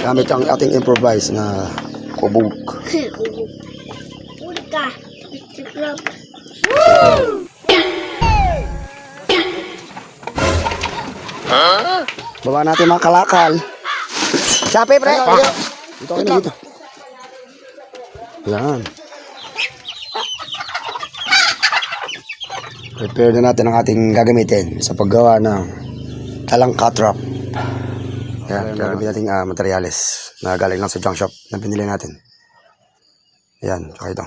Gamit ang ating improvise na kubog. Punta. Mr. Crab. Baba natin mga kalakal. Sapi, pre. Dito kayo na dito. Yan. Prepare na natin ang ating gagamitin sa paggawa ng talangka trap. Yan, gagamitin natin materyales na galing lang sa junk shop na binili natin. Yan, tsaka ito.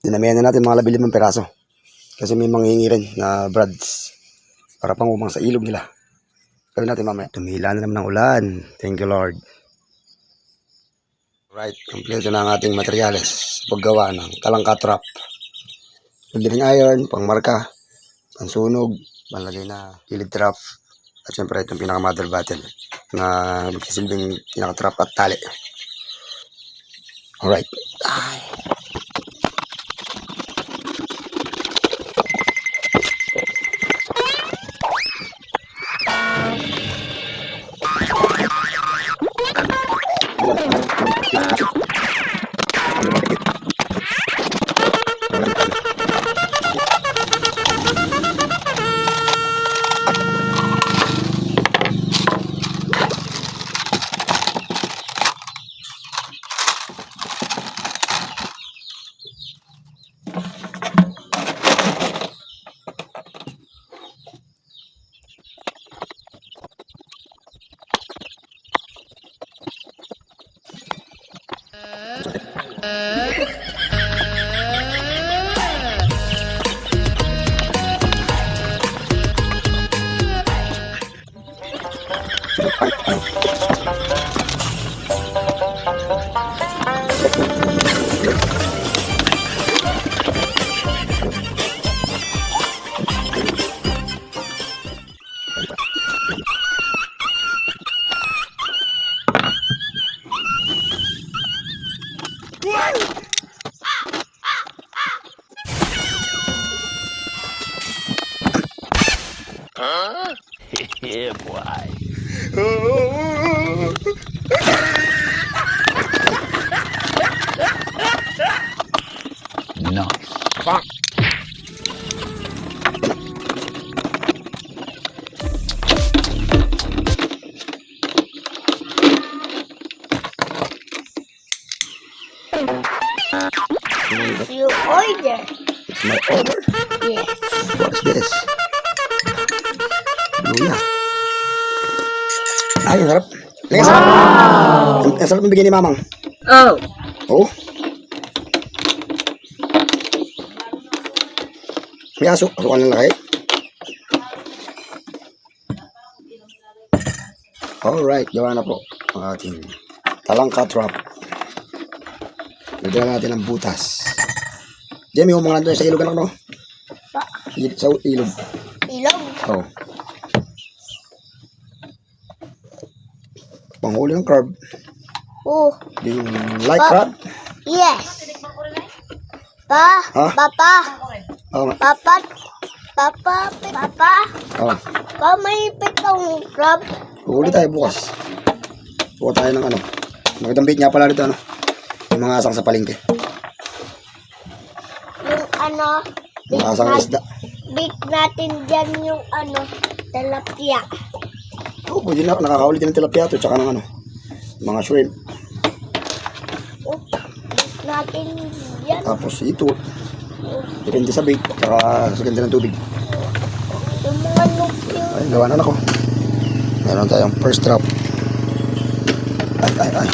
Dinamihan na natin mga 15 peraso. Kasi may manghingi rin na brads para pangumang sa ilog nila. Gawin natin mamaya. Tumila na naman ng ulan. Thank you, Lord. Right, kompleto na ang ating materyales sa paggawa ng talangka trap. Pagdiring iron, pangmarka, pansunog, panlagay na kilid trap, at syempre itong pinaka-mother battle na magsisilbing pinaka-trap at tali. Alright. Ay. Yeah, boy. Nice. It's your order. It's my order. Yes. What's this? Luya. Ay, ang sarap. Ay, ang sarap. Ang sarap ng bigyan ni Mamang. Oh. Oh. May aso. Asukan na laki. Alright, gawa na po ang ating talangka trap. Lagyan natin ng butas. Diyan, may humangan doon sa ilog, anak, no? Sa ilog. Ilog. Oh. Panghuli ng crab. Oh. Yung like crab. Yes. Pa. Ha? Papa. Oh, Papa. Papa. Papa. oh. Pa, may pitong crab. Huli tayo bukas. Buka tayo ng ano. Magandang bait nga pala dito, ano. Yung mga asang sa palengke. Yung ano. Mga asang isda. Big natin dyan yung ano. Tilapia. Oh, pwede na. Nakakahuli din ng tilapia to. Tsaka ng ano. Mga shrimp. Oh. Big natin dyan. Tapos ito. Depende sa bait. Tsaka sa ganda ng tubig. Yung mga lupyo. Ay, gawa na ako. Meron tayong first drop. Ay.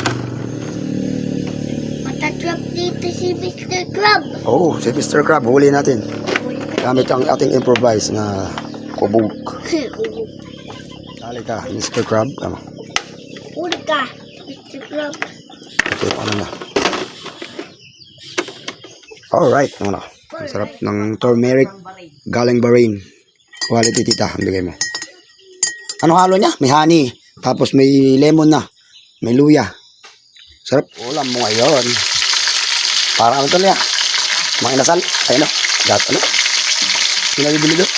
Matatrap dito si Mr. Crab. Oh, si Mr. Crab. Huli natin. Gamit ang ating improvise na kubog. Dali ka, Mr. Crab. Punta. Mr. Crab. Okay, paano na? Alright, ano. Ang sarap ng turmeric galing Bahrain. Quality, tita. Ang bigay mo. Ano halo niya? May honey. Tapos may lemon na. May luya. Sarap. Ulam mo ngayon. Parang ano to niya? Mga inasal. Ay ano? Gat ano? Pinabibili doon?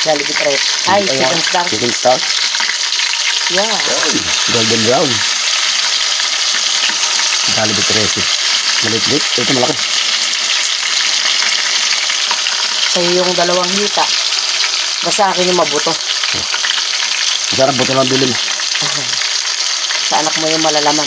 Jollibee Roast. Ay, chicken star. Chicken star. Yeah. Golden brown. Jollibee 13. Maliit-liit. Ito malaki. Sa'yo yung dalawang hita. Basta akin yung mabuto. Masarap buto lang bilhin. Sa anak mo yung malalaman.